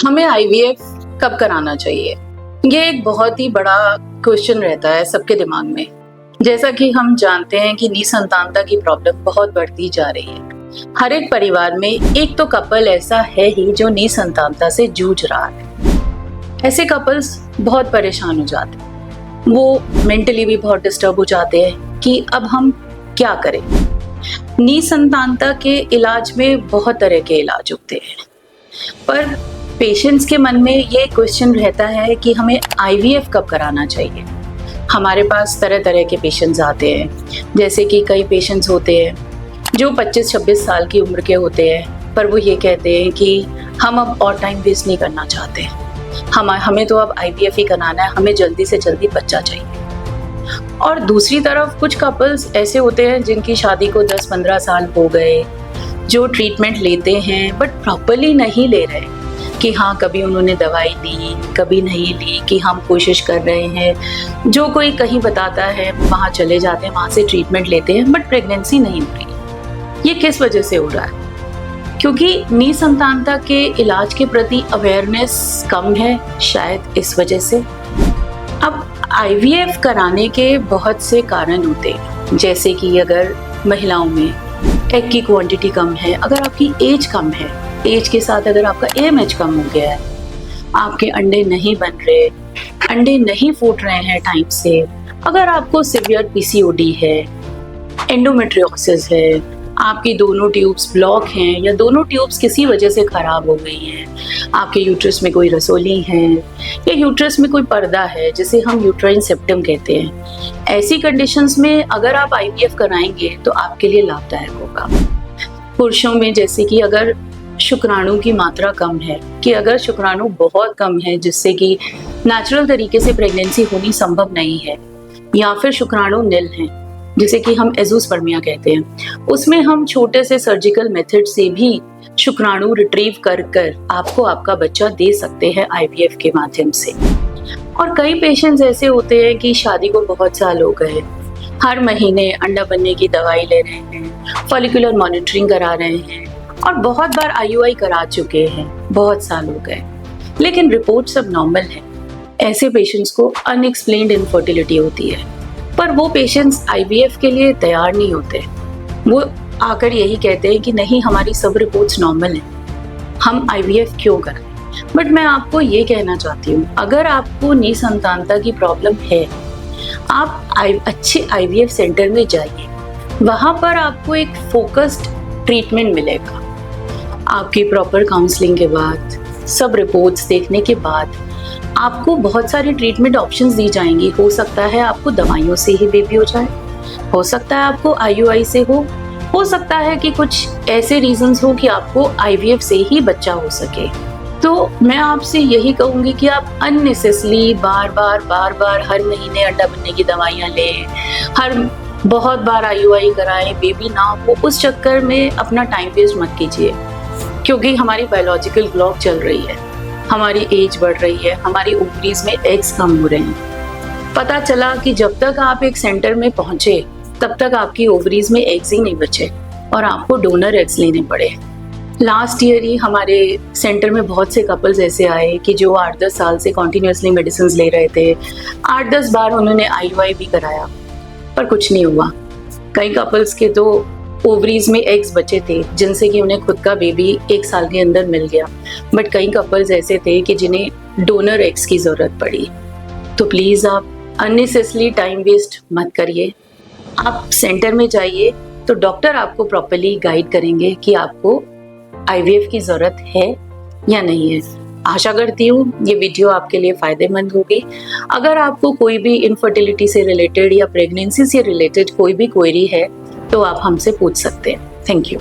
हमें आईवीएफ कब कराना चाहिए? ये एक बहुत ही बड़ा क्वेश्चन रहता है सबके दिमाग में। जैसा कि हम जानते हैं कि निसंतानता की प्रॉब्लम बहुत बढ़ती जा रही है। हर एक परिवार में एक तो कपल ऐसा है ही जो निसंतानता से जूझ रहा है। ऐसे कपल्स बहुत परेशान हो जाते हैं, वो मेंटली भी बहुत डिस्टर्ब हो जाते हैं कि अब हम क्या करें। निसंतानता के इलाज में बहुत तरह के इलाज होते हैं, पर पेशेंट्स के मन में ये क्वेश्चन रहता है कि हमें आईवीएफ कब कराना चाहिए। हमारे पास तरह तरह के पेशेंट्स आते हैं, जैसे कि कई पेशेंट्स होते हैं जो 25-26 साल की उम्र के होते हैं, पर वो ये कहते हैं कि हम अब और टाइम वेस्ट नहीं करना चाहते, हमें तो अब आईवीएफ ही कराना है, हमें जल्दी से जल्दी बच्चा चाहिए। और दूसरी तरफ कुछ कपल्स ऐसे होते हैं जिनकी शादी को 10-15 साल हो गए, जो ट्रीटमेंट लेते हैं बट प्रॉपरली नहीं ले रहे, कि हाँ कभी उन्होंने दवाई ली कभी नहीं ली, कि हम कोशिश कर रहे हैं, जो कोई कहीं बताता है वहाँ चले जाते हैं, वहाँ से ट्रीटमेंट लेते हैं बट प्रेगनेंसी नहीं हो रही। ये किस वजह से हो रहा है? क्योंकि निसंतानता के इलाज के प्रति अवेयरनेस कम है, शायद इस वजह से। अब आईवीएफ कराने के बहुत से कारण होते हैं, जैसे कि अगर महिलाओं में एग की क्वांटिटी कम है, अगर आपकी एज कम है, एज के साथ अगर आपका एएमएच कम हो गया है, आपके अंडे नहीं बन रहे, अंडे नहीं फूट रहे हैं टाइम से, अगर आपको सिवियर पीसीओडी है, एंडोमेट्रियोसिस है, आपकी दोनों ट्यूब्स ब्लॉक हैं या दोनों ट्यूब्स किसी वजह से खराब हो गई हैं, आपके यूट्रस में कोई रसोली है या यूट्रस में कोई पर्दा है जिसे हम यूट्राइन सेप्टम कहते हैं, ऐसी कंडीशंस में अगर आप आईवीएफ कराएंगे तो आपके लिए लाभदायक होगा। पुरुषों में जैसे कि अगर शुक्राणु की मात्रा कम है, कि अगर शुक्राणु बहुत कम है जिससे कि नेचुरल तरीके से प्रेगनेंसी होनी संभव नहीं है, या फिर शुक्राणु निल हैं जिसे कि हम एज़ोस्पर्मिया कहते हैं, उसमें हम छोटे से सर्जिकल मेथड से भी शुक्राणु रिट्रीव कर आपको आपका बच्चा दे सकते हैं आईवीएफ के माध्यम से। और कई पेशेंट्स ऐसे होते हैं कि शादी को बहुत साल हो गए, हर महीने अंडा बनने की दवाई ले रहे हैं, फॉलिकुलर मॉनिटरिंग करा रहे हैं और बहुत बार आईयूआई करा चुके हैं, बहुत साल हो गए, लेकिन रिपोर्ट सब नॉर्मल है। ऐसे पेशेंट्स को अनएक्सप्लेन्ड इनफर्टिलिटी होती है, पर वो पेशेंट्स आईवीएफ के लिए तैयार नहीं होते। वो आकर यही कहते हैं कि नहीं, हमारी सब रिपोर्ट्स नॉर्मल हैं, हम आईवीएफ क्यों करें। बट मैं आपको ये कहना चाहती हूँ, अगर आपको निसंतानता की प्रॉब्लम है, आप अच्छे आईवीएफ सेंटर में जाइए, वहाँ पर आपको एक फोकस्ड ट्रीटमेंट मिलेगा। आपकी प्रॉपर काउंसलिंग के बाद, सब रिपोर्ट्स देखने के बाद आपको बहुत सारी ट्रीटमेंट ऑप्शंस दी जाएंगी। हो सकता है आपको दवाइयों से ही बेबी हो जाए, हो सकता है आपको आईयूआई से हो सकता है कि कुछ ऐसे रीजंस हो कि आपको आईवीएफ से ही बच्चा हो सके। तो मैं आपसे यही कहूँगी कि आप अननेसेसरी बार बार हर महीने अंडा बनने की दवाइयाँ लें, हर बहुत बार आईयूआई कराएं, बेबी ना हो, उस चक्कर में अपना टाइम वेस्ट मत कीजिए। क्योंकि हमारी बायोलॉजिकल क्लॉक चल रही है, हमारी एज बढ़ रही है, हमारी ओवरीज में एग्स कम हो रहे हैं। पता चला कि जब तक आप एक सेंटर में पहुंचे तब तक आपकी ओवरीज में एग्स ही नहीं बचे और आपको डोनर एग्स लेने पड़े। लास्ट ईयर ही हमारे सेंटर में बहुत से कपल्स ऐसे आए कि जो 8-10 साल से कॉन्टिन्यूसली मेडिसिन ले रहे थे, 8-10 बार उन्होंने आईयूआई भी कराया पर कुछ नहीं हुआ। कई कपल्स के तो ओवरीज में एग्स बचे थे जिनसे कि उन्हें खुद का बेबी 1 साल के अंदर मिल गया, बट कई कपल्स ऐसे थे कि जिन्हें डोनर एग्स की ज़रूरत पड़ी। तो प्लीज़ आप अननेसेसरी टाइम वेस्ट मत करिए, आप सेंटर में जाइए तो डॉक्टर आपको प्रॉपर्ली गाइड करेंगे कि आपको आईवीएफ की ज़रूरत है या नहीं है। आशा करती हूँ ये वीडियो आपके लिए फ़ायदेमंद होगी। अगर आपको कोई भी इनफर्टिलिटी से रिलेटेड या प्रेगनेंसी से रिलेटेड कोई भी क्वेरी है तो आप हमसे पूछ सकते हैं। Thank you.